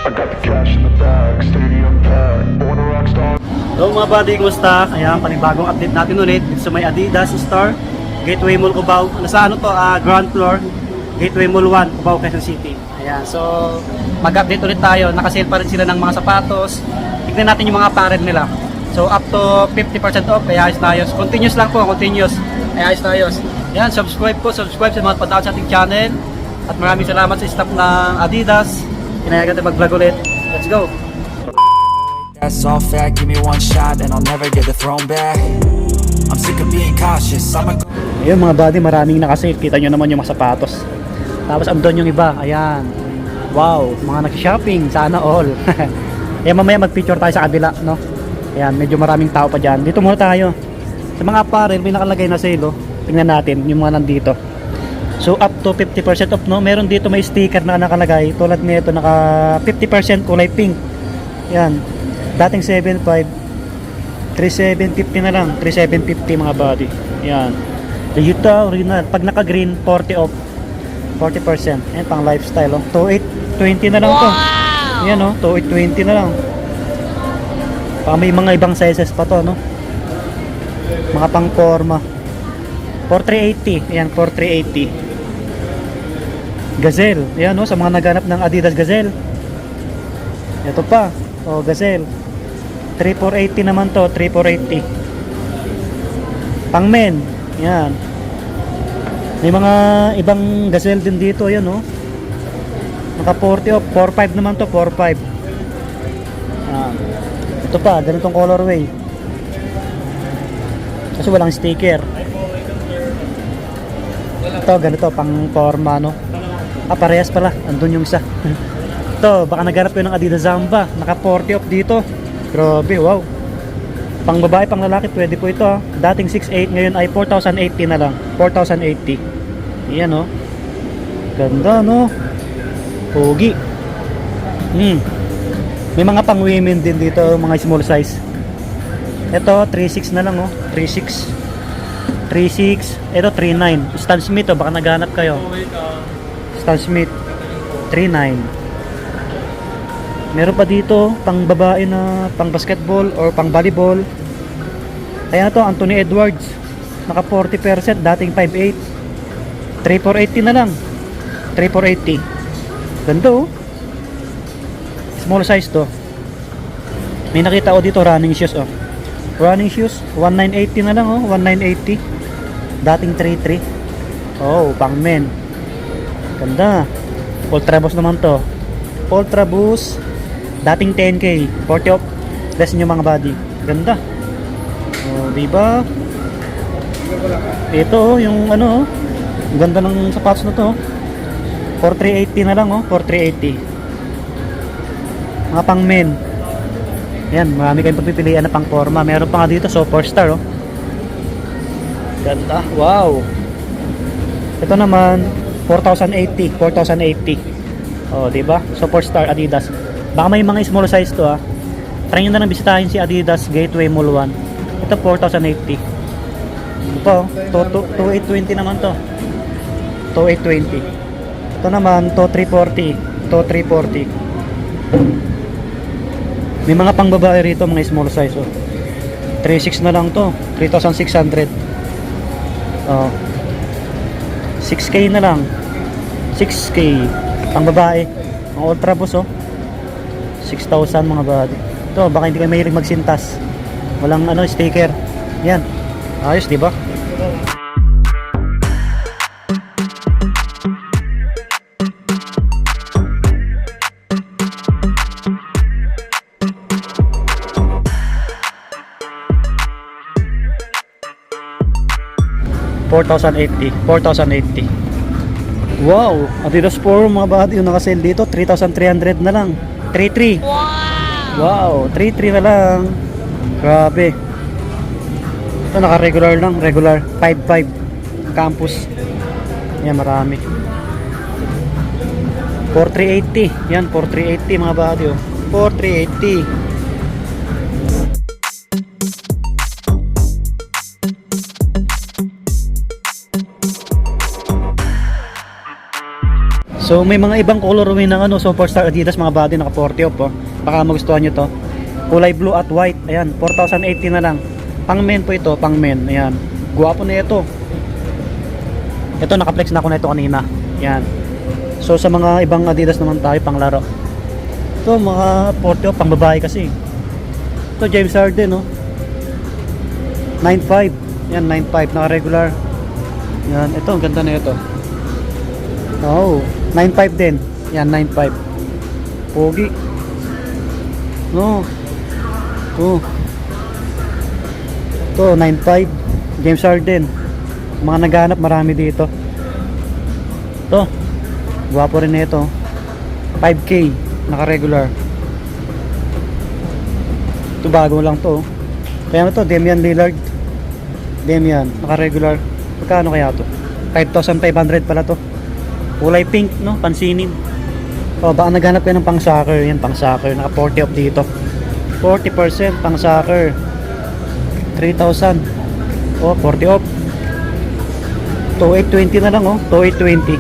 I got the cash in the bag, stadium packed, born a rock star. Hello mga buddy, kumusta? Ayan, panibagong update natin ulit dito sa may Adidas Store, Gateway Mall Cubao. Nasa ano to, ground floor, Gateway Mall 1, Cubao, Quezon City. Ayan, so mag-update ulit tayo. Nakasale pa rin sila ng mga sapatos. Tignan natin yung mga apparel nila. So up to 50% off, kaya ayos na ayos. Continuous lang po, continuous. Kaya ayos na ayos. Ayan, subscribe sa mga padaan sa ating channel. At maraming salamat sa staff ng Adidas. Kinayagan tayo mag-vlog ulit. Let's go! That's all fact, give me one shot and I'll never get the throne back. I'm sick of being cautious, I'm a... Ayun mga buddy, maraming nakasale. Kita nyo naman yung mga sapatos. Tapos andun yung iba, ayan. Wow, mga nag-shopping, sana all. Ayan, mamaya mag-picture tayo sa kabila, no? Ayan, medyo maraming tao pa dyan. Dito muna tayo. Sa mga apparel, may nakalagay na sale, oh. Tingnan natin yung mga nandito. So up to 50% off, no? Meron dito may sticker na nakalagay. Tulad nito, naka 50% kulay pink. Ayan. Dating 7.5, 3,750 na lang. 3,750 mga buddy. Ayan. Dito, original. Pag naka-green, 40 off. 40%. Ayan, pang lifestyle. Oh. 2,820 na lang to. Ayan, oh. 2,820 na lang. May mga ibang sizes pa to, no? Mga pang forma. 4,380. Ayan, 4,380. Gazelle. Ayan, no? Sa mga naghanap ng Adidas Gazelle. Ito pa. Oh, Gazelle. 3,480 naman to, 3,480. Pang men, yan. May mga ibang Gazelle din dito, yan, oh. Naka 40 off, 4,500 naman to, 4,500. Ito pa, ganitong colorway. Kasi walang sticker. Ito, ganito, pang forma, no. Parehas pala, andun yung isa. Ito, baka naghanap ko ng Adidas Zamba. Naka 40 off dito. Grabe, wow. Pang babae, pang lalaki, pwede po ito. Dating 6,800, ngayon ay 4,080 na lang. 4,080. Ayan, oh. Ganda, no? Pogi. May mga pang women din dito, mga small size. Ito, 3,600 na lang, oh. 3,600. 3,600. Ito, 3,900. Stan Smith, oh. Baka naghanap kayo. Stan Smith. 3,900. Meron pa dito pang babae na pang basketball or pang volleyball. Ayan to, Anthony Edwards. Naka 40%, dating 5,800. 3,480 na lang. 3,480. Ganda, oh. Small size to. May nakita ko dito running shoes, oh. Running shoes, 1,980 na lang, oh. 1,980. Dating 3,300. Oh, pang men. Ganda. Ultra Boost naman to. Ultra Boost. Dating 10k, 40 off. Less nyo mga body. Ganda. Oh, diba? Ito, oh, yung ano, oh. Ganda ng sapatos na to. 4,380 na lang, oh. 4,380. Mga pang men. Yan, marami kayong pagpipilian na pang forma. Meron pa nga dito, Superstar, oh. Ganda. Wow. Ito naman, 4,080. 4,080. Oh, diba? Superstar Adidas. Baka may mga small size to, ah. Try nyo na lang bisitahin si Adidas Gateway Mall 1. Ito 4,080. Ito, 2,820 naman to. 2,820. Ito naman, 2,340. 2,340. May mga pang babae rito, mga small size, oh. 3,600 na lang to. 3,600. Oh. 6k na lang. 6k. Pang babae. Ang Ultra Boost, oh. 6,000 mga body. Ito, baka hindi kayo mahilig magsintas. Walang ano, sticker. Yan. Ayos, di ba? $4,080. Wow, Adidas Forum mga body yung naka-sale dito, 3,300 na lang. 3,300. Wow, 3,300 na lang. Grabe. Ito naka-regular lang, regular 5,500 campus. Yan, marami. 4,380. Yan, 4,380 mga body, oh. 4,380. So may mga ibang colorway ng ano, Superstar Adidas mga body, naka 40 off oh. Baka magustuhan nyo to. Kulay blue at white. Ayan, 4,080 na lang. Pang men po ito, pang men. Ayan. Guwapo na ito. Ito naka-flex na ako na ito kanina. Ayan. So sa mga ibang Adidas naman tayo pang laro. Ito mga 40 off, pang babae kasi. Ito James Harden oh. 9.5. Yan 9.5 naka regular. Yan, ito ang ganda na ito. Oh, 9.5 din. Yan 9.5. Pogi. No. Oh. Ito 9.5 James Harden. Mga naghahanap marami dito. Ito. Guwapo rin na ito. 5K naka regular. Ito bago lang to. Kaya ano to, Damian Lillard. Damian, naka-regular. Magkano kaya to? 5,500 pala to. Kulay pink, no? Pansinin. O, baka naghanap kayo ng pang-soccer. Yan, pang-soccer. Naka-40 off dito. 40% pang-soccer. 3,000. O, 40 off. 2,820 na lang, oh. 2,820.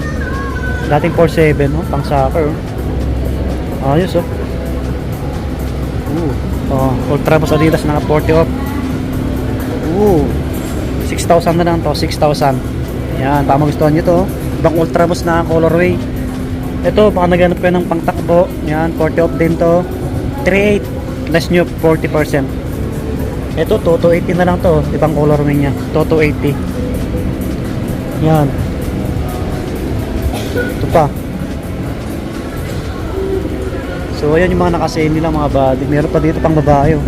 Dating 4,700, no? Pang-soccer, oh. Ayos, oh. Oh, Ultra Boost Adidas naka 40 off. 6,000 na lang to, 6,000. Yan, baka magustuhan nyo to. Ibang Ultra Boost na colorway. Ito, baka naghanap kayo ng pangtakbo. Yan, 40 off din to. 3,800 less nyo 40%. Ito, 2,280 na lang to. Ibang colorway nya, 2,280. Yan. Ito pa. So ayan yung mga nakasale nila mga body. Meron pa dito pang babae oh.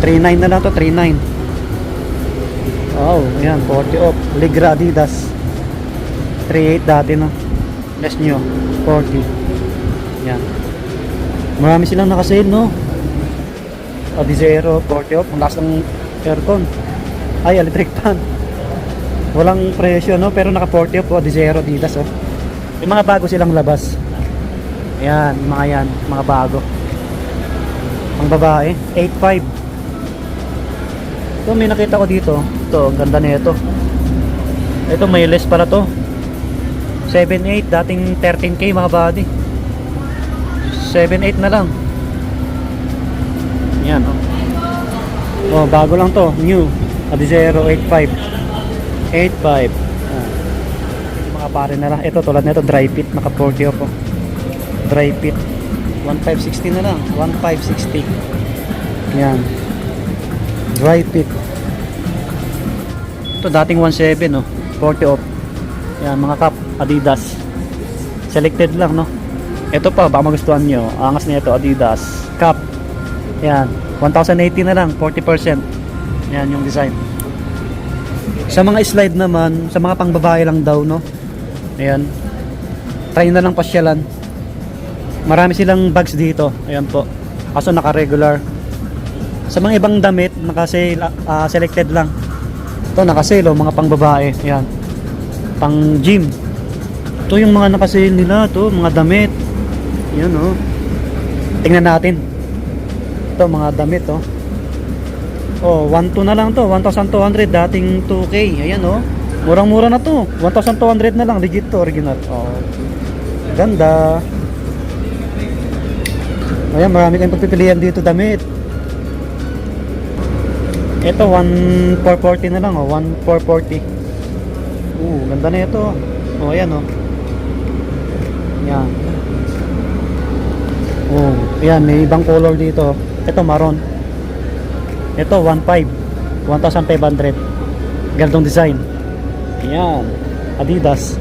3.9 na lang to, 3.9. Wow, ayan, 40 off. Ligra Adidas 3.8 dati no. Less nyo 40. Yan. Marami silang nakasale no. Adizero 40 off. Ang lakas ng aircon. Ay, electric fan. Walang presyo no, pero naka 40 off o Adizero Adidas oh. May mga bago silang labas. Ayan, mga yan, mga bago. Ang babae, 8.5. Ito, may nakita ko dito. Ito, ang ganda na ito. Ito, may less pala to. 7.8, dating 13K mga body. 7.8 na lang. Yan, oh. Oh, bago lang to, new. Adizero, 8.5. 8.5. Mga pare na lang. Ito, tulad na ito, dry fit, naka 40 off oh. Dry fit 1,560 na lang, 1,560. Yan, dry fit. Ito dating 1,700 no, 40 off. Yan, mga cap Adidas selected lang no. Ito pa, baka magustuhan nyo, angas na ito, Adidas cap. Yan, 1,080 na lang, 40%. Yan yung design. Sa mga slide naman, sa mga pang babae lang daw no. Ayan, try na lang pasyalan. Marami silang bags dito. Ayan po. Kaso naka-regular. Sa mga ibang damit, naka-sale, selected lang. Ito naka-sale, oh, mga pang babae. Ayan. Pang gym. Ito yung mga naka-sale nila, ito, mga damit. Ayan, oh. Tingnan natin. Ito, mga damit, oh. Oh, 1,200 na lang to. 1,200, dating 2K. Ayan, oh. Murang-mura na to. 1,200 na lang, legit to, original. Oh. Ganda. Ayan, marami kayong pagpipilian dito damit. Ito 1,440 na lang oh, 1,440. Ganda na ito. Oh, ayan oh. Yan. Oh, ayan, may ibang color dito. Ito maroon. Ito 1,500. 1,500. Gandong design. Ayan, Adidas.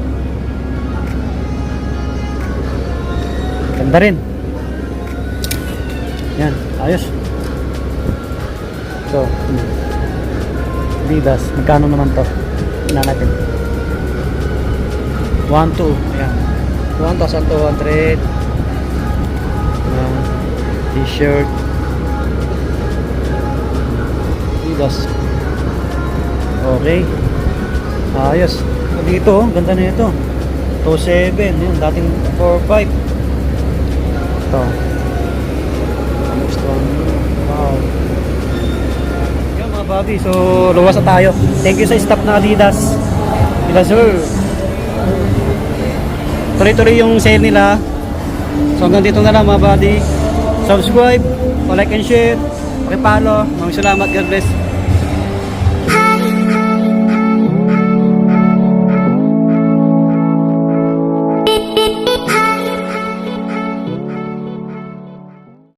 Ganda rin. Yan, ayos. So, Adidas, magkano naman to? Tingnan natin. 1,200. Ayan. 1,200. Ayan. T-shirt. Adidas. Okay. Ayos. Dito, ganda na ito. 2,700. Yan, dating 4,500. Ito. Wow. Yan mga Bobby, so luwas na tayo. Thank you sa staff na Adidas. Sir. tuloy-tuloy yung sale nila. So hanggang dito na lang mga buddy. Subscribe, like and share, pakipalo. Maraming salamat, God bless.